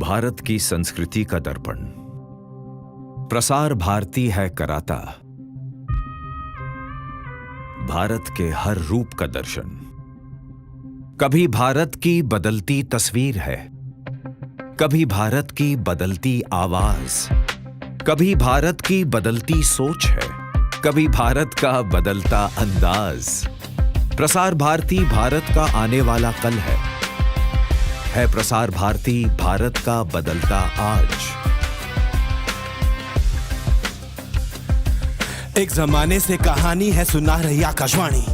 भारत की संस्कृति का दर्पण प्रसार भारती है कराता, भारत के हर रूप का दर्शन। कभी भारत की बदलती तस्वीर है, कभी भारत की बदलती आवाज, कभी भारत की बदलती सोच है, कभी भारत का बदलता अंदाज। प्रसार भारती भारत का आने वाला कल है प्रसार भारती भारत का बदलता आज। एक जमाने से कहानी है सुना रही आकाशवाणी।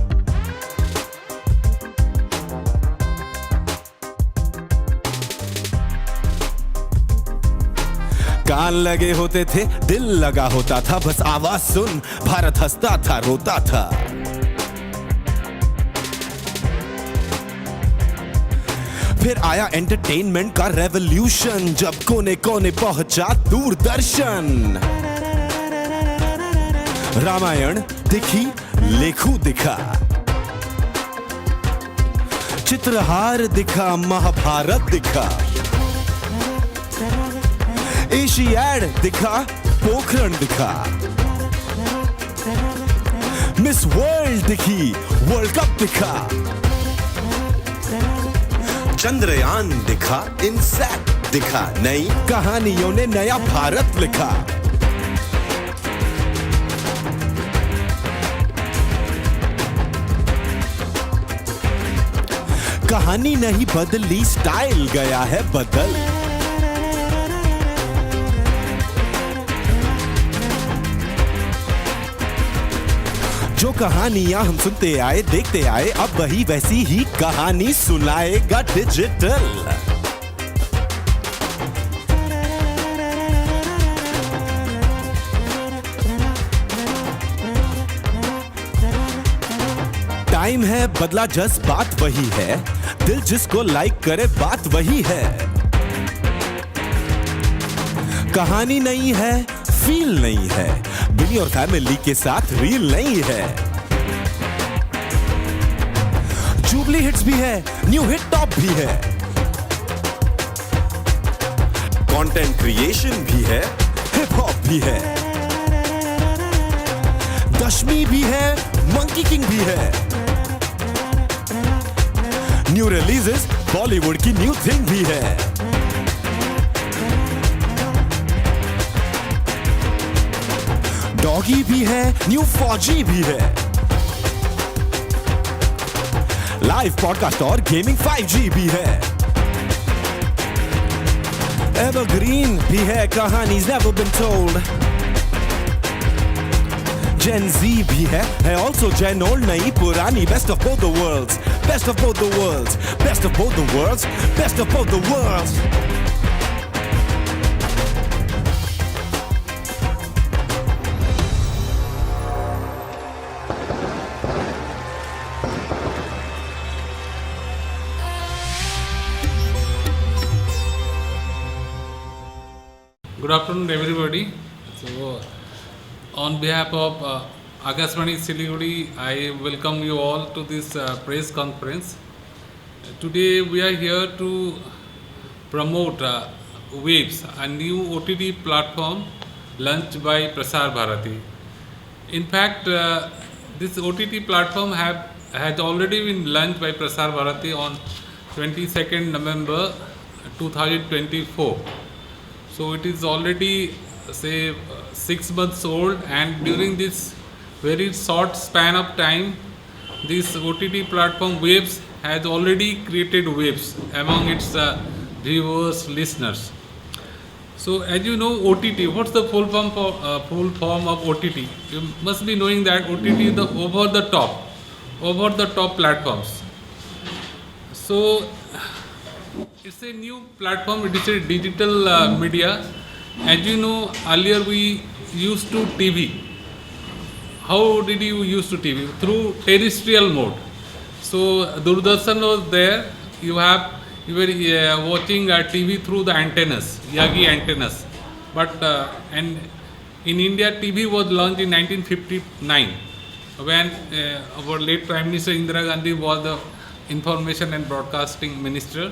कान लगे होते थे, दिल लगा होता था, बस आवाज सुन भारत हंसता था, रोता था। फिर आया एंटरटेनमेंट का रेवोल्यूशन, जब कोने कोने पहुंचा दूरदर्शन। रामायण दिखी, लेखू दिखा, चित्रहार दिखा, महाभारत दिखा, एशियाड दिखा, पोखरण दिखा, मिस वर्ल्ड दिखी, वर्ल्ड कप दिखा, चंद्रयान दिखा, इनसैट दिखा, नई कहानियों ने नया भारत लिखा। कहानी नहीं बदली, स्टाइल गया है बदल। जो कहानियां हम सुनते आए, देखते आए, अब वही वैसी ही कहानी सुनाएगा डिजिटल। टाइम है बदला, जस बात वही है, दिल जिसको लाइक करे बात वही है। कहानी नहीं है, फील नहीं है, बिनी और फैमिली के साथ रील नहीं है। जुबली हिट्स भी है, न्यू हिट टॉप भी है, कंटेंट क्रिएशन भी है, हिप हॉप भी है, दशमी भी है, मंकी किंग भी है, न्यू रिलीजेस, बॉलीवुड की न्यू थिंग भी है। डॉगी भी है, न्यू फौजी भी है, लाइव पॉडकास्ट और गेमिंग 5G भी है, एवरग्रीन भी है, कहानीज never been told, gen Z भी है ऑल्सो जेन ओल्ड, नई पुरानी, best of both the worlds, best of both the worlds, best of both the worlds, best of both the worlds. Good afternoon, everybody. So, on behalf of Akashvani Siliguri, I welcome you all to this press conference. Today, we are here to promote Waves, a new OTT platform launched by Prasar Bharati. In fact, this OTT platform has already been launched by Prasar Bharati on 22nd November 2024. So it is already, say, 6 months old, and during this very short span of time, this OTT platform Waves has already created waves among its viewers, listeners. So as you know, OTT, what's the full form of OTT? You must be knowing that OTT is the over the top platforms. So it's a new platform, it is a digital media. As you know, earlier we used to TV. How did you use to TV? Through terrestrial mode. So Doordarshan was there, you were watching TV through the antennas, Yagi antennas. But and in India, TV was launched in 1959 when our late Prime Minister Indira Gandhi was the Information and Broadcasting Minister.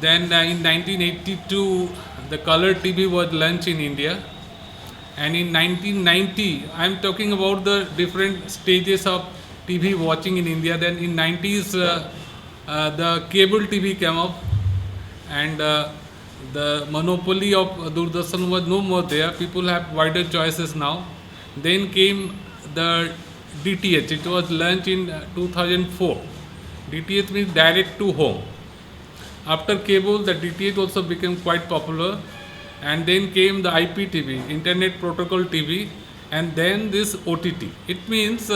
Then in 1982, the color TV was launched in India. And in 1990, I am talking about the different stages of TV watching in India. Then in 90s, the cable TV came up, and the monopoly of Doordarshan was no more there. People have wider choices now. Then came the DTH. It was launched in 2004. DTH means direct to home. After cable, the DTH also became quite popular, and then came the IPTV, Internet Protocol TV, and then this OTT. It means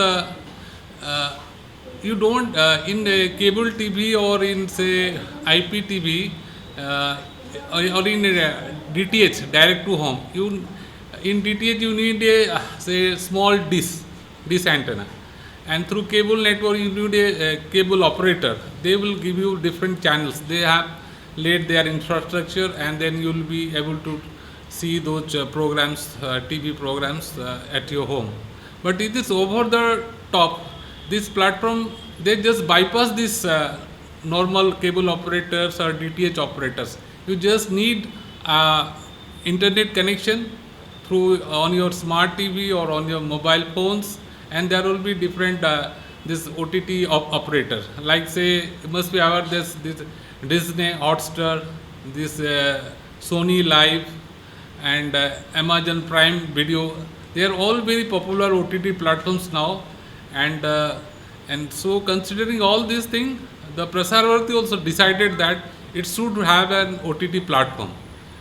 you don't in a cable TV or in say IPTV or in DTH, direct to home. You in DTH you need a say small dish antenna, and through cable network you need a cable operator. They will give you different channels. They have laid their infrastructure, and then you will be able to see those programs, TV programs at your home. But it is over the top. This platform, they just bypass this normal cable operators or DTH operators. You just need internet connection through on your smart TV or on your mobile phones, and there will be different this OTT operator. Like say, you must be aware this Disney Hotstar, this Sony Live, and Amazon Prime Video. They are all very popular OTT platforms now, and so considering all these things, the Prasar Bharati also decided that it should have an OTT platform,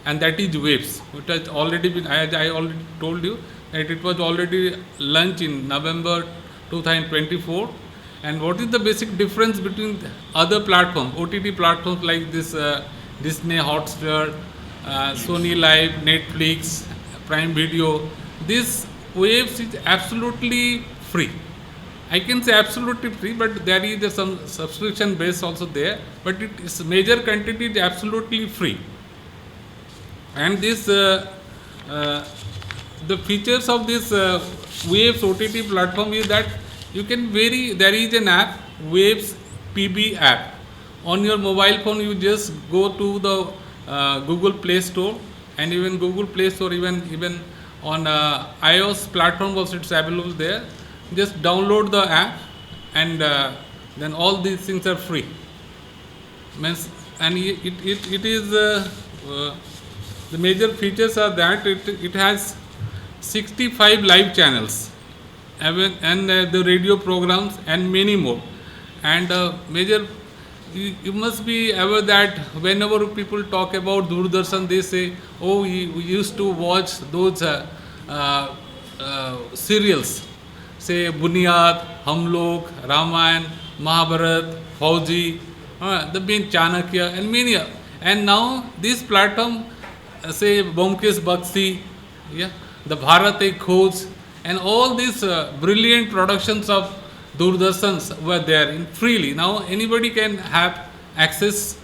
and that is Waves, which has already been, as I already told you, that it was already launched in November 2024. And what is the basic difference between other platforms, OTT platforms like this Disney Hotstar, Sony Live, Netflix, Prime Video? This Waves is absolutely free. I can say absolutely free, but there is some subscription base also there, but its major content is absolutely free. And this the features of this Waves OTT platform is that you can vary. There is an app, Waves PB app. On your mobile phone, you just go to the Google Play Store, and even Google Play Store, even on iOS platform also it's available there. Just download the app, and then all these things are free. Means, and it is the major features are that it has 65 live channels, and the radio programs and many more. And major, you must be aware that whenever people talk about Doordarshan, they say, oh, we used to watch those serials, say Bunyad, Hum Log, Ramayan, Mahabharat, Fauji, the main Chanakya, and many. And now this platform, say Bomkesh Bakshi, yeah, the Bharat Ek Khoj, and all these brilliant productions of Doordarshan's were there in freely. Now anybody can have access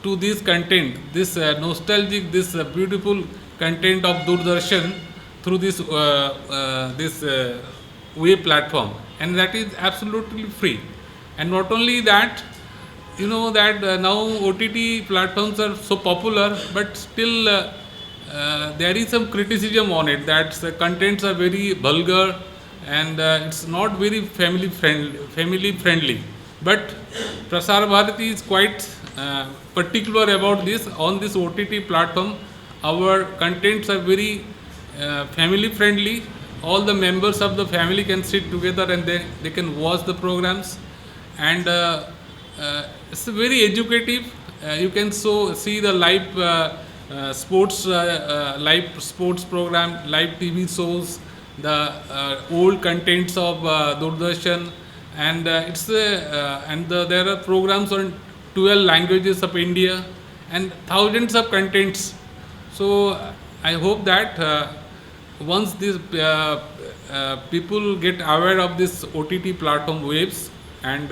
to this content, this nostalgic, this beautiful content of Doordarshan through this web platform, and that is absolutely free. And not only that, you know that now OTT platforms are so popular, but still there is some criticism on it that the contents are very vulgar, and it's not very family friendly. But Prasar Bharati is quite particular about this. On this OTT platform, our contents are very family friendly. All the members of the family can sit together, and they can watch the programs, and it's very educative. You can see the live sports program, live TV shows, the old contents of Doordarshan, and there are programs on 12 languages of India and thousands of contents. So I hope that once these people get aware of this OTT platform Waves, and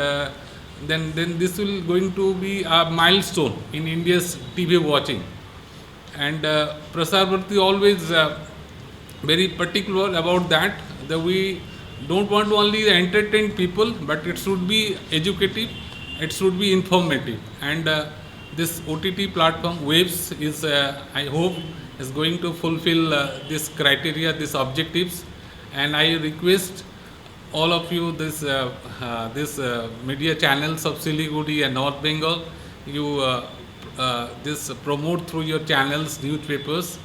then this will going to be a milestone in India's TV watching. And Prasar Bharati always very particular about that we don't want to only entertain people, but it should be educative, it should be informative. And this OTT platform Waves is, I hope, is going to fulfill this criteria, these objectives, and I request all of you, this media channels of Siliguri and North Bengal, you this promote through your channels, newspapers,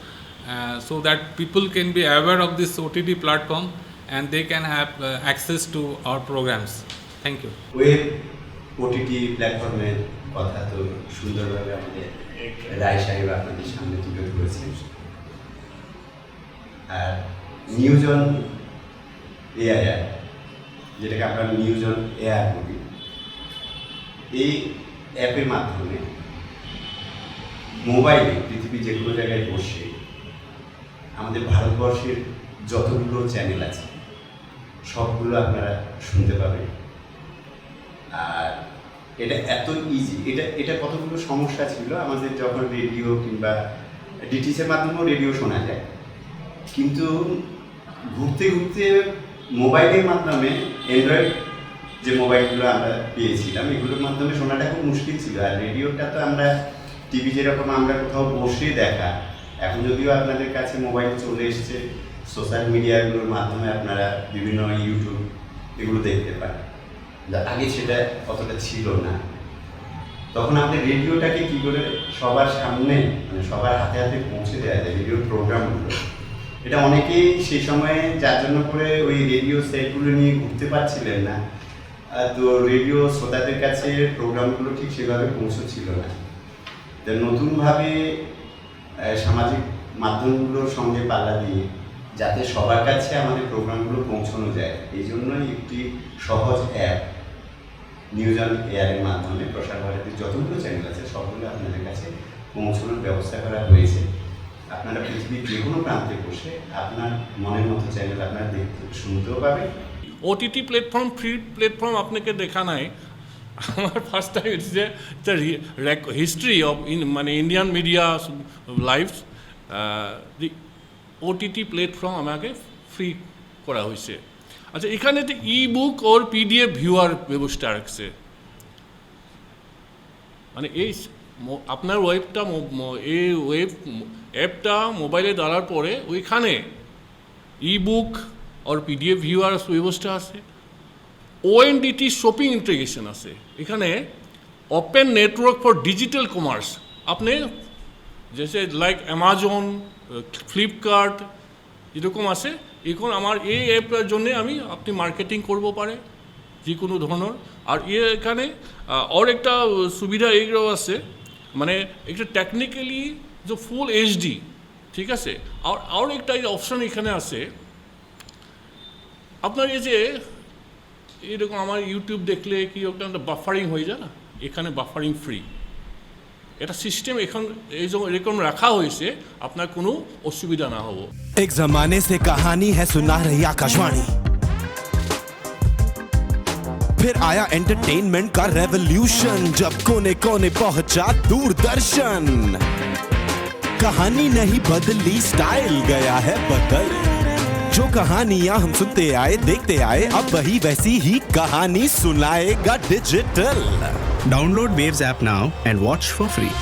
so that people can be aware of this OTT platform and they can have access to our programs. Thank you. Web OTT প্ল্যাটফর্মের কথা তো সুন্দরভাবে আমাদের রায় সাহেব আপনাদের সামনে তুলে ধরেছেন। আর নিউজ অন এআইআর, যেটাকে আমরা নিউজ অন এআর বলি, এই অ্যাপের মাধ্যমে মোবাইলে পৃথিবীর যে কোনো জায়গায় বসে আমাদের ভারতবর্ষের যতগুলো চ্যানেল আছে সবগুলো আপনারা শুনতে পাবেন। আর এটা এত ইজি, এটা কতগুলো সমস্যা ছিল আমাদের, যখন রেডিও কিংবা ডিটিসের মাধ্যমেও রেডিও শোনা যায়, কিন্তু ঘুরতে ঘুরতে মোবাইলের মাধ্যমে অ্যান্ড্রয়েড যে মোবাইলগুলো আমরা পেয়েছিলাম এগুলোর মাধ্যমে শোনাটা খুব মুশকিল ছিল। আর রেডিওটা তো আমরা টিভি যেরকম আমরা কোথাও বসে দেখা, এখন যদিও আপনাদের কাছে মোবাইল চলে এসছে, সোশ্যাল মিডিয়াগুলোর মাধ্যমে আপনারা বিভিন্ন ইউটিউব এগুলো দেখতে পান, আগে সেটা অতটা ছিল না। তখন আমাদের রেডিওটাকে কী করে সবার সামনে, মানে সবার হাতে হাতে পৌঁছে দেওয়া যায় রেডিওর প্রোগ্রামগুলো, এটা অনেকেই সেই সময়ে যার জন্য করে ওই রেডিও সেটগুলো নিয়ে ঘুরতে পারছিলেন না, তো রেডিও শ্রোতাদের কাছে প্রোগ্রামগুলো ঠিক সেভাবে পৌঁছচ্ছিল না। নতুনভাবে সামাজিক মাধ্যমগুলোর সঙ্গে পাল্লা দিয়ে যাতে সবার কাছে আমাদের প্রোগ্রামগুলো পৌঁছানো যায়, এই জন্যই একটি সহজ অ্যাপ নিউজ অন এয়ারের মাধ্যমে প্রসার ভারতীর যতগুলো চ্যানেল আছে সবগুলো আপনাদের কাছে পৌঁছানোর ব্যবস্থা করা হয়েছে। আপনারা পৃথিবীর যে কোনো প্রান্তে বসে আপনার মনের মতো চ্যানেল আপনারা দেখতে শুনতেও পাবেন। ওটিটি প্ল্যাটফর্ম, ফ্রি প্ল্যাটফর্ম আপনাকে দেখা নাই। আমার ফার্স্ট টাইম ইটস যে হিস্ট্রি অফ মানে ইন্ডিয়ান মিডিয়া লাইফ, দি ওটিটি প্ল্যাটফর্ম আমাকে ফ্রি করা হয়েছে। আচ্ছা, এখানে তো ই বুক ওর পিডিএফ ভিউয়ার ব্যবস্থা রাখছে, মানে এই আপনার ওয়েবটা, এই ওয়েব অ্যাপটা মোবাইলে দাঁড়ার পরে ওইখানে ই বুক ওর পিডিএফ ভিউয়ার ব্যবস্থা আছে, ওএনডিটি শপিং ইন্টিগ্রেশন আছে, এখানে open network for digital commerce. আপনি জেসে লাইক অ্যামাজন, ফ্লিপকার্ট এরকম আছে, এখন আমার এই অ্যাপটার জন্যে আপনি মার্কেটিং করবো পারে যে কোনো ধরনের। আর এখানে ওর একটা সুবিধা এইগুলো আছে, মানে একটা টেকনিক্যালি যে ফুল এইচডি, ঠিক আছে। আর একটা অপশন এখানে আছে, আপনার এই যে এরকম আমার ইউটিউব দেখলে কি একটা বাফারিং হয়ে যায় না, এখানে বাফারিং ফ্রি, এটা সিস্টেম এখন এরকম রাখা হয়েছে আপনার কোনো অসুবিধা না হবো। एक जमाने से कहानी है सुना रही आकाशवाणी, फिर आया एंटरटेनमेंट का रेवोल्यूशन, जब कोने कोने पहुंचा दूरदर्शन। कहानी नहीं बदली, स्टाइल गया है बदल, जो कहानियां हम सुनते आए देखते आए, अब वही वैसी ही कहानी सुनाएगा digital. Download Waves app now and watch for free.